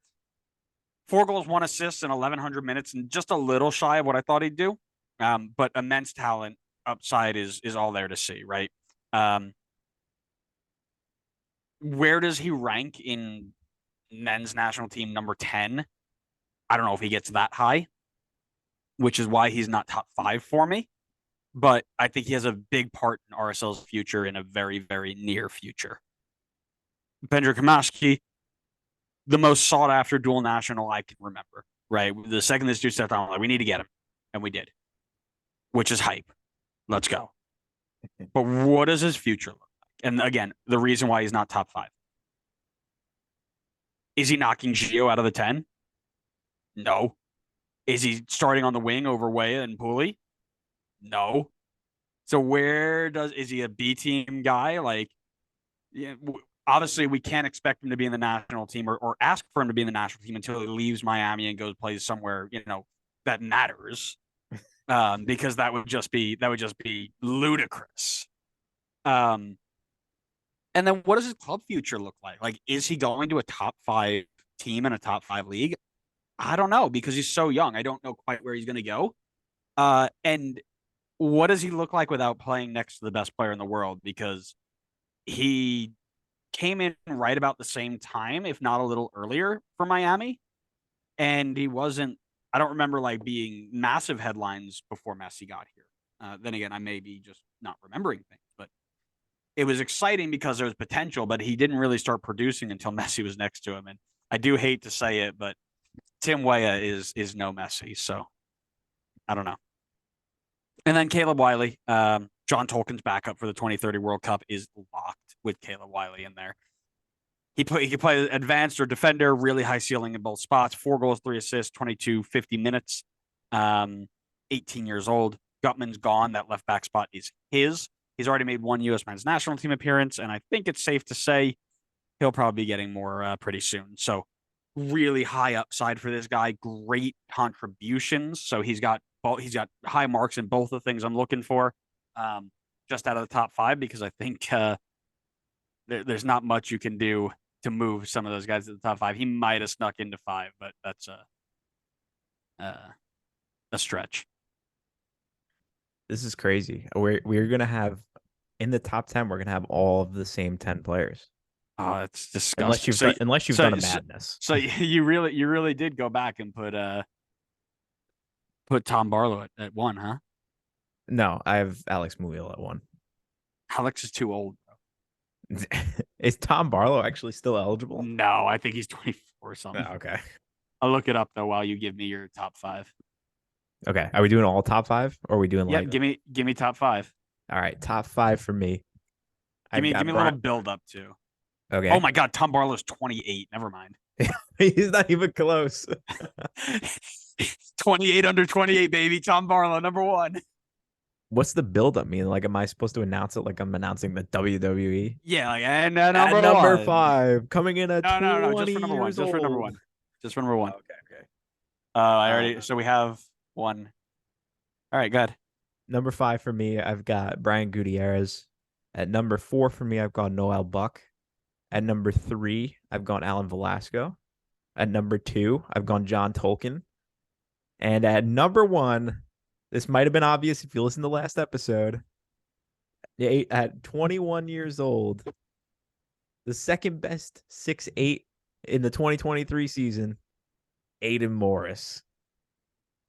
4 goals, 1 assist in 1,100 minutes, and just a little shy of what I thought he'd do. But immense talent, upside is all there to see, right? Where does he rank in men's national team number 10? I don't know if he gets that high, which is why he's not top 5 for me. But I think he has a big part in RSL's future in a very, very near future. Benjamin Cramashi, the most sought after dual national I can remember, right? The second this dude stepped on, like, we need to get him. And we did, which is hype. Let's go. But what does his future look like? And again, the reason why he's not top 5. Is he knocking Gio out of the 10? No. Is he starting on the wing over Weah and Pooley? No. So is he a B team guy? Like, yeah, obviously we can't expect him to be in the national team or ask for him to be in the national team until he leaves Miami and goes plays somewhere, that matters. Because that would just be ludicrous. And then what does his club future look like? Like, is he going to a top 5 team in a top 5 league? I don't know, because he's so young. I don't know quite where he's going to go. And what does he look like without playing next to the best player in the world? Because he came in right about the same time, if not a little earlier, for Miami. And he wasn't, I don't remember like being massive headlines before Messi got here. Then again, I may be just not remembering things, but it was exciting because there was potential, but he didn't really start producing until Messi was next to him. And I do hate to say it, but Tim Weah is no Messi. So I don't know. And then Caleb Wiley, John Tolkien's backup for the 2030 World Cup is locked with Caleb Wiley in there. He can play advanced or defender, really high ceiling in both spots. 4 goals, 3 assists, 50 minutes. 18 years old. Gutman's gone. That left back spot is his. He's already made 1 U.S. men's national team appearance, and I think it's safe to say he'll probably be getting more pretty soon. So really high upside for this guy. Great contributions. So he's got high marks in both the things I'm looking for. Just out of the top 5, because I think there's not much you can do to move some of those guys to the top 5. He might have snuck into 5, but that's a stretch. This is crazy. We're gonna have in the top 10. We're gonna have all of the same 10 players. Oh, it's disgusting. Unless you've done a madness. So you really did go back and put Tom Barlow at 1, huh? No, I have Alex Muyl at 1. Alex is too old. Is Tom Barlow actually still eligible? No, I think he's 24 or something. Oh, okay. I'll look it up though while you give me your top 5. Okay. Are we doing all top 5 or are we doing give me top 5. All right, top 5 for me. Give me a little build up too. Okay. Oh my God, Tom Barlow's 28. Never mind. He's not even close. 28 under 28, baby. Tom Barlow, number 1. What's the build up mean? Like, am I supposed to announce it like I'm announcing the WWE? Yeah, like, and At number number one. 5, coming in at No, just 20 for number one. years Just for number old. one. Just for number one. Okay, okay. I Uh, already. So we have one. All right, good. Number 5 for me, I've got Brian Gutierrez. At number 4 for me, I've gone Noel Buck. At number 3, I've gone Alan Velasco. At number 2, I've gone John Tolkien. And at number 1, this might have been obvious if you listened to the last episode. At 21 years old, the second best 6'8" in the 2023 season, Aiden Morris.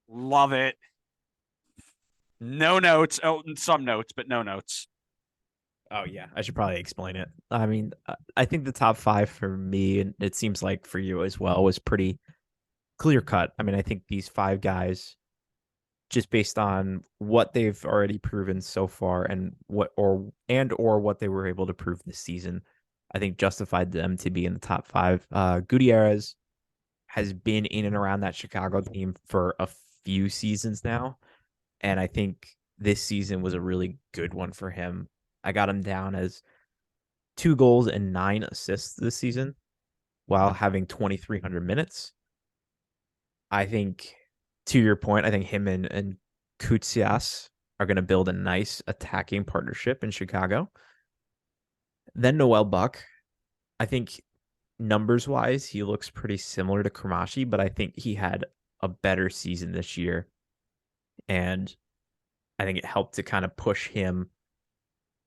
Love it. No notes. Oh, some notes, but no notes. Oh yeah, I should probably explain it. I mean, I think the top 5 for me, and it seems like for you as well, was pretty clear cut. I mean, I think these 5 guys, just based on what they've already proven so far, and or what they were able to prove this season, I think justified them to be in the top 5. Gutierrez has been in and around that Chicago team for a few seasons now, and I think this season was a really good one for him. I got him down as 2 goals and 9 assists this season while having 2,300 minutes. I think, to your point, I think him and Kutsias are going to build a nice attacking partnership in Chicago. Then Noel Buck, I think numbers wise, he looks pretty similar to Kramashi, but I think he had a better season this year. And I think it helped to kind of push him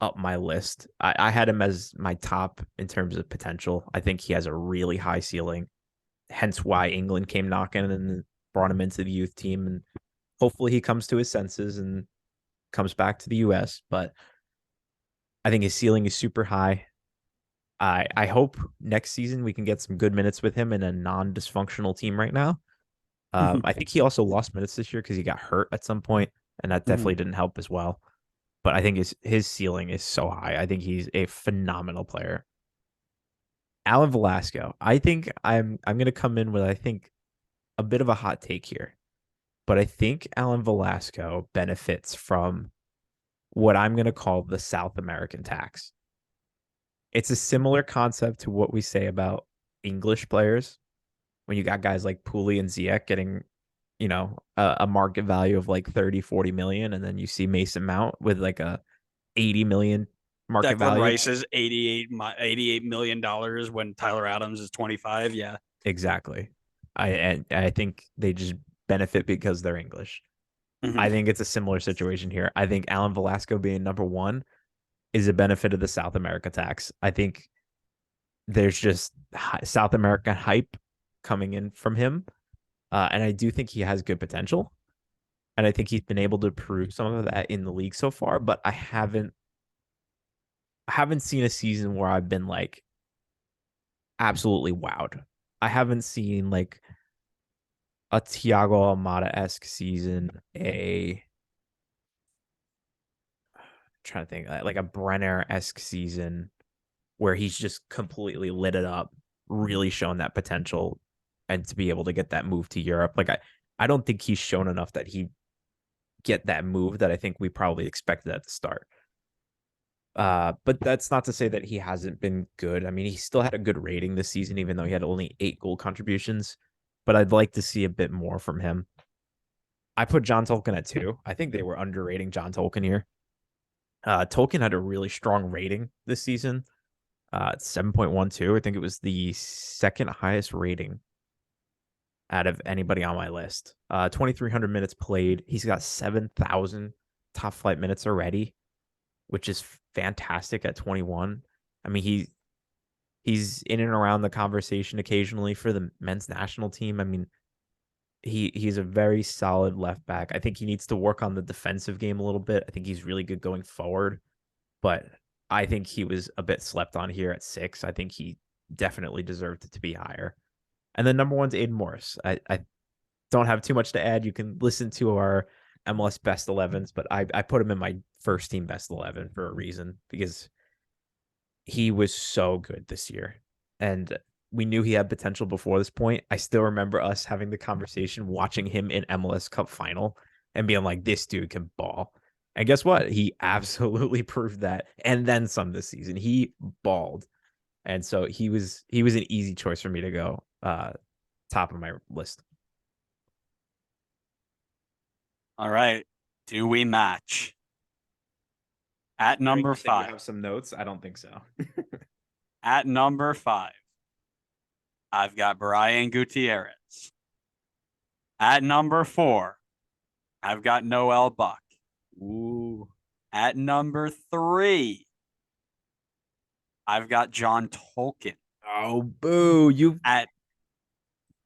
up my list. I had him as my top in terms of potential. I think he has a really high ceiling, hence why England came knocking and brought him into the youth team. And hopefully he comes to his senses and comes back to the US. But I think his ceiling is super high. I hope next season we can get some good minutes with him in a non-dysfunctional team right now. I think he also lost minutes this year because he got hurt at some point, and that definitely didn't help as well. But I think his ceiling is so high. I think he's a phenomenal player. Alan Velasco. I think I'm gonna come in with I think a bit of a hot take here, but I think Alan Velasco benefits from what I'm gonna call the South American tax. It's a similar concept to what we say about English players when you got guys like Pooley and Ziyech getting, a market value of like 30, 40 million, and then you see Mason Mount with like a 80 million market Declan value. Rice is $88 million when Tyler Adams is 25. Yeah. Exactly. I think they just benefit because they're English. I think it's a similar situation here. I think Alan Velasco being number 1 is a benefit of the South America tax. I think there's just South American hype coming in from him. And I do think he has good potential. And I think he's been able to prove some of that in the league so far, but I haven't seen a season where I've been like absolutely wowed. I haven't seen like a Thiago Almada-esque season, trying to think like a Brenner-esque season where he's just completely lit it up, really shown that potential, and to be able to get that move to Europe. Like I don't think he's shown enough that he get that move that I think we probably expected at the start. But that's not to say that he hasn't been good. I mean, he still had a good rating this season, even though he had only 8 goal contributions. But I'd like to see a bit more from him. I put John Tolkien at 2. I think they were underrating John Tolkien here. Tolkien had a really strong rating this season. 7.12. I think it was the second highest rating out of anybody on my list. 2,300 minutes played. He's got 7,000 top flight minutes already, which is fantastic at 21. I mean, he's in and around the conversation occasionally for the men's national team. I mean, he's a very solid left back. I think he needs to work on the defensive game a little bit. I think he's really good going forward, but I think he was a bit slept on here at 6. I think he definitely deserved it to be higher. And then number 1's Aiden Morris. I don't have too much to add. You can listen to our MLS best 11s, but I put him in my first team best 11 for a reason because he was so good this year. And we knew he had potential before this point. I still remember us having the conversation watching him in MLS Cup final and being like, this dude can ball. And guess what? He absolutely proved that, and then some this season. He balled, and so he was an easy choice for me to go top of my list. All right. Do we match? At Hearing number you say you five. have some notes, I don't think so. At number five, I've got Brian Gutierrez. At number four, I've got Noel Buck. Ooh. At number three, I've got John Tolkien. Oh, boo. You At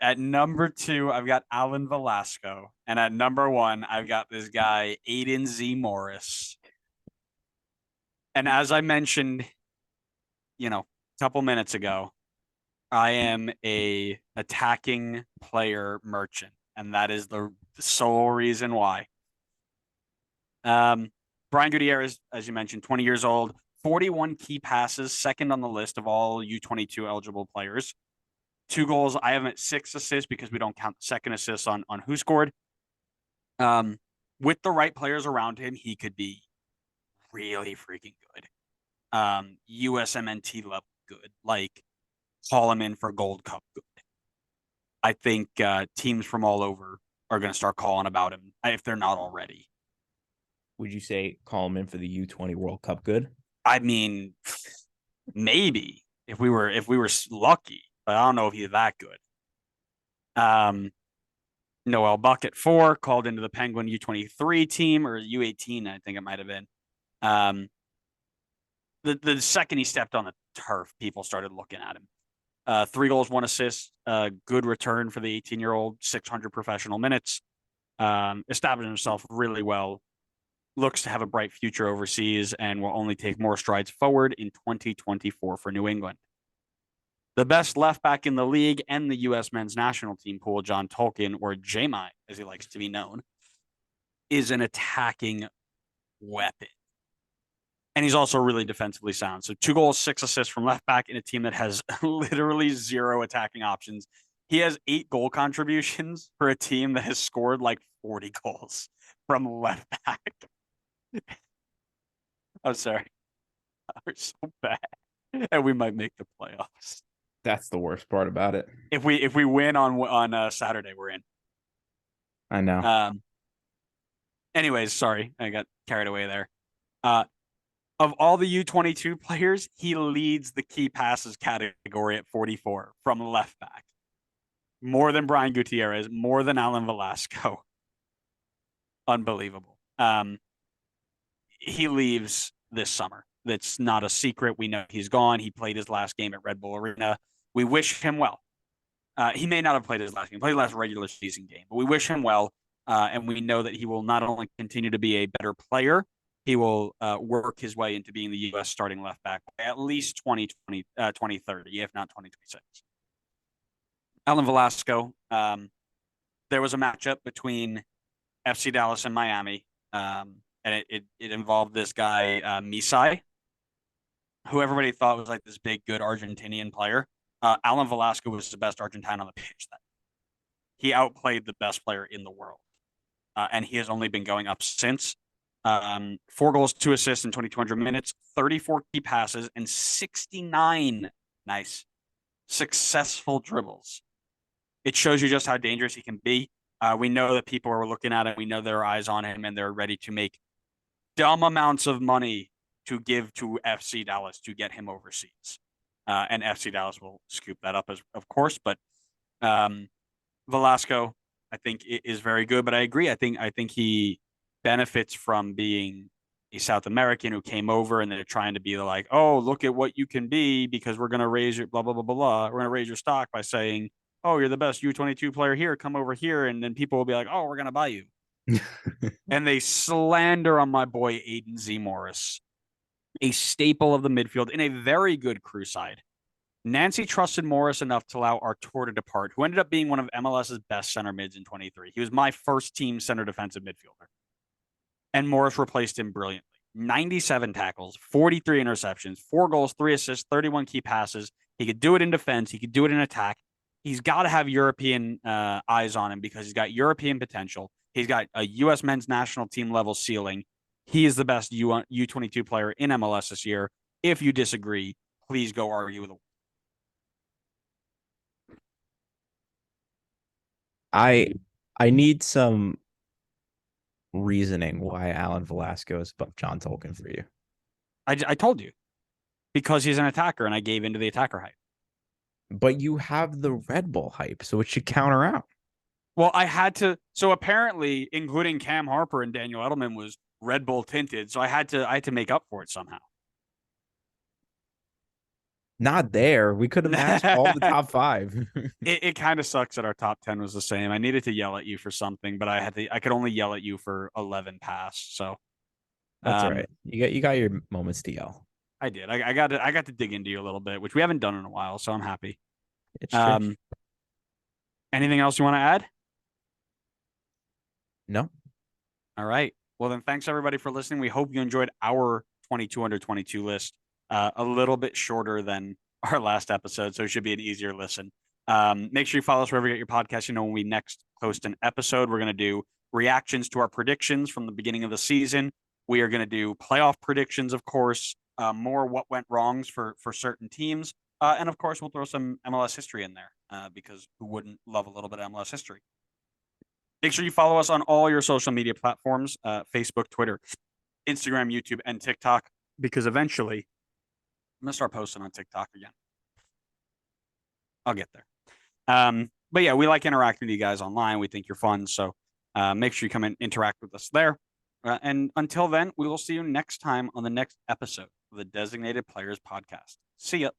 at number two, I've got Alan Velasco. And at number one, I've got this guy, Aiden Z. Morris. And as I mentioned, a couple minutes ago, I am a attacking player merchant, and that is the sole reason why. Brian Gutierrez, as you mentioned, 20 years old, 41 key passes, second on the list of all U22 eligible players. 2 goals. I have him at 6 assists because we don't count the second assist on who scored. With the right players around him, he could be really freaking good. USMNT level good. Like, call him in for Gold Cup good. I think teams from all over are going to start calling about him if they're not already. would you say call him in for the U20 World Cup good? I mean, maybe if we were lucky, but I don't know if he's that good. Noel Buck at 4, called into the Penguin U23 team or U18, I think it might have been. The second he stepped on the turf, people started looking at him. 3 goals, 1 assist, good return for the 18-year-old, 600 professional minutes. Established himself really well. Looks to have a bright future overseas and will only take more strides forward in 2024 for New England. The best left back in the league and the U.S. men's national team pool, John Tolkien, or JMI, as he likes to be known, is an attacking weapon. And he's also really defensively sound. So 2 goals, 6 assists from left back in a team that has literally 0 attacking options. He has 8 goal contributions for a team that has scored like 40 goals from left back. I'm sorry. We're so bad. And we might make the playoffs. That's the worst part about it. If we win on Saturday, we're in. I know. Anyways, sorry, I got carried away there. Of all the U22 players, he leads the key passes category at 44 from left back. More than Brian Gutierrez, more than Alan Velasco. Unbelievable. He leaves this summer. That's not a secret. We know he's gone. He played his last game at Red Bull Arena. We wish him well. He may not have played his last game, played his last regular season game, but we wish him well. And we know that he will not only continue to be a better player, he will work his way into being the U.S. starting left back by at least 2030, if not 2026. Alan Velasco, there was a matchup between FC Dallas and Miami, and it involved this guy, Misai, who everybody thought was like this big, good Argentinian player. Alan Velasco was the best Argentine on the pitch. He outplayed the best player in the world, and he has only been going up since. 4 goals, 2 assists in 2,200 minutes, 34 key passes, and 69 nice successful dribbles. It shows you just how dangerous he can be. We know that people are looking at it. We know there are eyes on him, and they're ready to make dumb amounts of money to give to FC Dallas to get him overseas. And FC Dallas will scoop that up, of course. But Velasco, I think, is very good. But I agree. I think he benefits from being a South American who came over and they're trying to be like, oh, look at what you can be because we're going to raise your blah, blah, blah, blah, blah. We're going to raise your stock by saying, oh, you're the best U22 player here. Come over here. And then people will be like, oh, we're going to buy you. And they slander on my boy, Aiden Z. Morris, a staple of the midfield in a very good crew side. Nancy trusted Morris enough to allow Artur to depart, who ended up being one of MLS's best center mids in 23. He was my first team center defensive midfielder. And Morris replaced him brilliantly. 97 tackles, 43 interceptions, 4 goals, 3 assists, 31 key passes. He could do it in defense. He could do it in attack. He's got to have European eyes on him because he's got European potential. He's got a U.S. men's national team level ceiling. He is the best U22 player in MLS this year. If you disagree, please go argue with him. I I need some reasoning why Alan Velasco is above John Tolkien for you. I told you because he's an attacker, and I gave into the attacker hype. But you have the Red Bull hype, so it should counter out. Well, I had to. So apparently, including Cam Harper and Daniel Edelman was Red Bull tinted. So I had to make up for it somehow. Not there. We could have matched all the it top five. it kind of sucks that our top 10 was the same. I needed to yell at you for something, but I could only yell at you for 11 past. So That's all um right. You got your moments to yell. I did. I got to dig into you a little bit, which we haven't done in a while, so I'm happy. It's true. Um anything else you want to add? No. All right. Well, then thanks everybody for listening. We hope you enjoyed our 22 under 22 list. A little bit shorter than our last episode, so it should be an easier listen. Make sure you follow us wherever you get your podcast. You know, when we next post an episode, we're going to do reactions to our predictions from the beginning of the season. We are going to do playoff predictions, of course, more what went wrongs for certain teams. And of course, we'll throw some MLS history in there because who wouldn't love a little bit of MLS history? Make sure you follow us on all your social media platforms Facebook, Twitter, Instagram, YouTube, and TikTok, because eventually I'm going to start posting on TikTok again. I'll get there. But yeah, we like interacting with you guys online. We think you're fun. So make sure you come and interact with us there. And until then, we will see you next time on the next episode of the Designated Players Podcast. See ya.